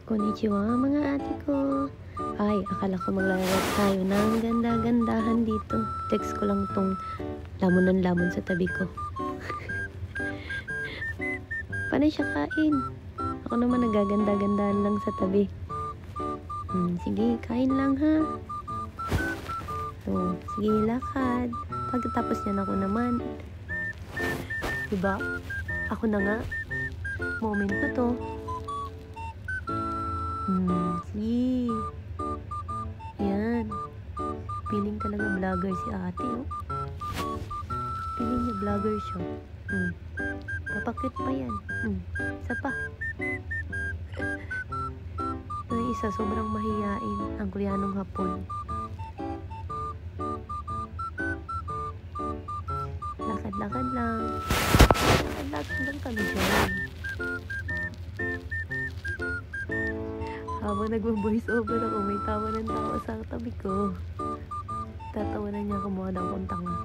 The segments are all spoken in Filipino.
Konnichiwa mga ate ko. Ay, akala ko maglalaro tayo ng ganda-gandahan dito. Text ko lang tong lamon sa tabi ko. Panay siya kain. Ako naman nagaganda-gandahan lang sa tabi. Sige, kain lang ha. So, sige, lakad. Pagkatapos niyan ako naman. Diba? Ako na nga. Moment ko to. Sige. Yan. Feeling talaga vlogger si ate, oh. Feeling niya vlogger siya. Papakit pa yan. Isa pa. Yung isa, sobrang mahiyain. Ang Koreanong hapon. Lakad-lakad lang. Lakad-lakad lang kami dyan. Habang nag-voice over ako, may tawa ng tawa sa tabi ko. Tatawanan niya ako mga ng tanga.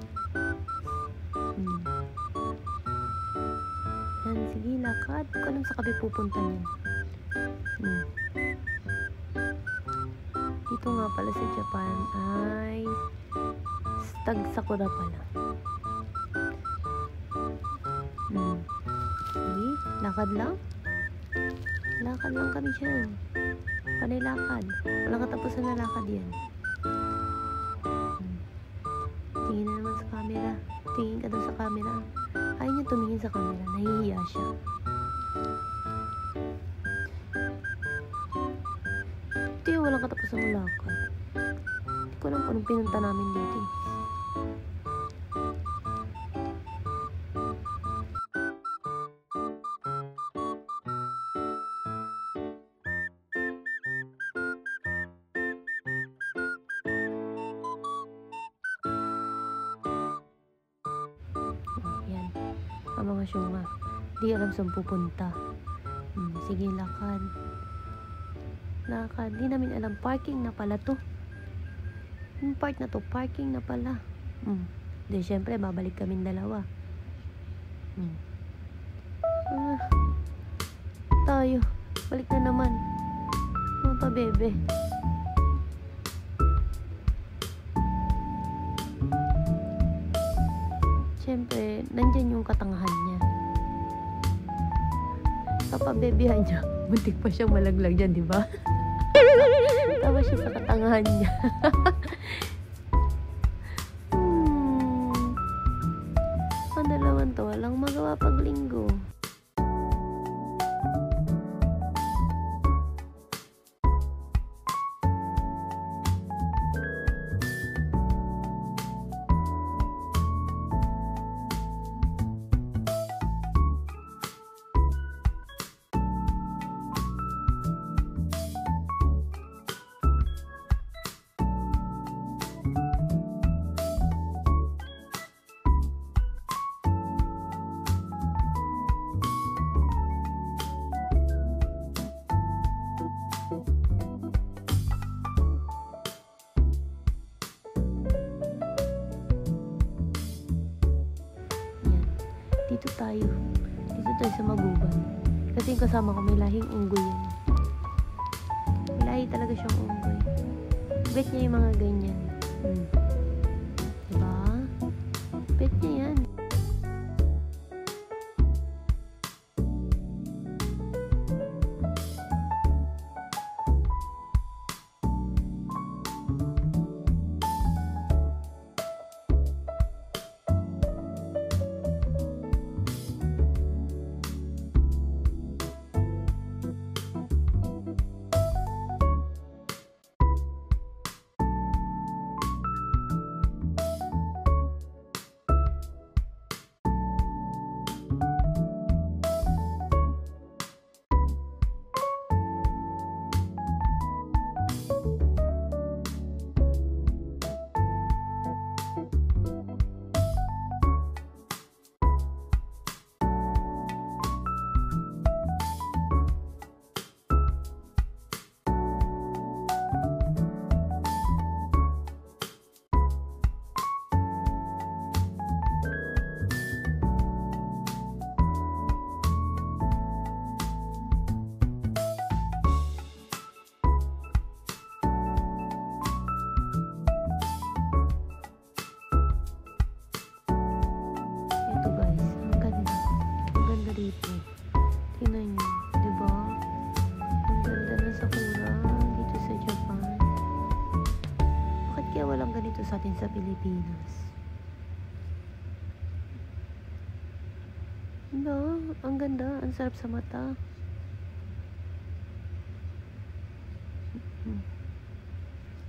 Yan, sige, lakad. Kung anong sa kape pupunta niyan. Dito nga pala sa Japan ay Stag Sakura pala. Sige, lakad lang. Lakad lang kami dyan. Panay lakad. Walang katapusan na lakad yan. Tingin na naman sa camera. Tingin ka daw sa camera. Ayaw niya tumingin sa camera. Nahihiya siya. Ito yung walang katapusan na lakad. Hindi ko alam kung anong pinunta namin dito. Mga syunga. Di alam saan pupunta. Sige, lakad. Lakad. Di namin alam. Parking na pala to. Yung part na to, parking na pala. Di, syempre, babalik kaming dalawa. Tayo. Balik na naman. Mga pa-bebe. Siyempre, nandyan yung katangahan niya. Kapabebihan niya. Muntik pa siyang malaglag dyan, di ba? Tawa siya sa katangahan niya. Ang dalawan to, walang magawa pag linggo. Dito tayo sa Maguban. Kasi yung kasama ko may lahing unggoy yan. May lahi talaga siyang unggoy. Bet niya yung mga ganyan. Diba? Bet niya yan. sa atin sa Pilipinas. No, ang ganda, ang sarap sa mata.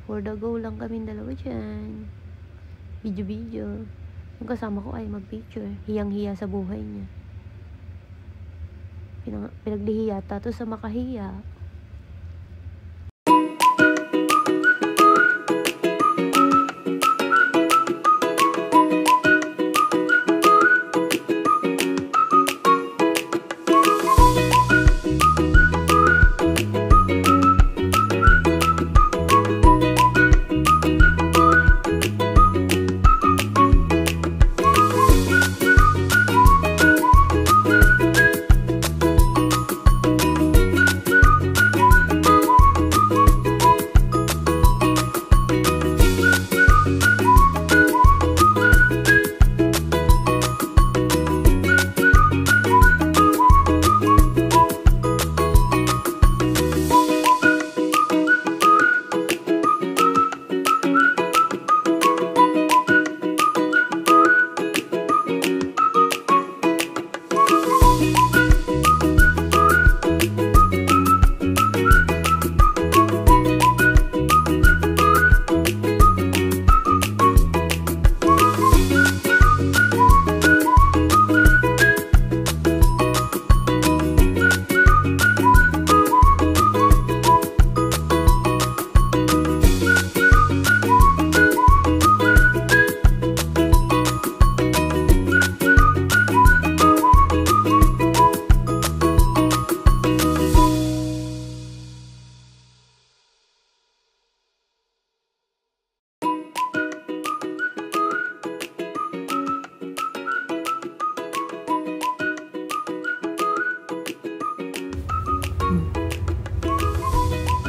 For the go lang kami dalawa dyan. Video. Yung kasama ko ay mag-picture. Hiyang-hiya sa buhay niya. Pinaglihiya tato sa makahiya.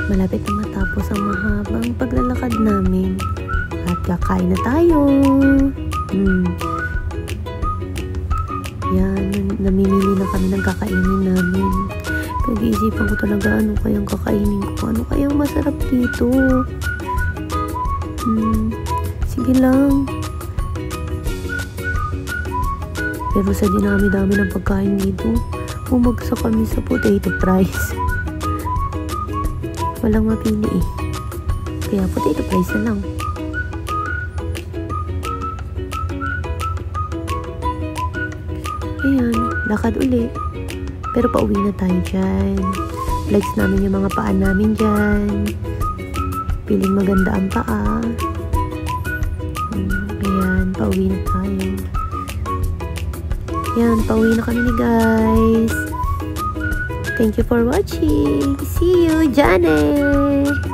Malapit na matapos ang mahabang paglalakad namin. At kakain na tayo. Yan, namimili na kami ng kakainin namin. Pag-iisipan ko talaga ano kayang kakainin ko. Ano kayang masarap dito. Sige lang. Pero sa dinami-dami ng pagkain dito, bumagsak kami sa potato fries. Walang mapili eh. Kaya potato fries na lang. Ayan, lakad uli. Pero pauwi na tayo dyan. Flex namin yung mga paa namin dyan. Piling maganda ang paa. Ayan, pauwi na tayo. Ayan, pauwi na kami ni guys. Thank you for watching. See you, Jane!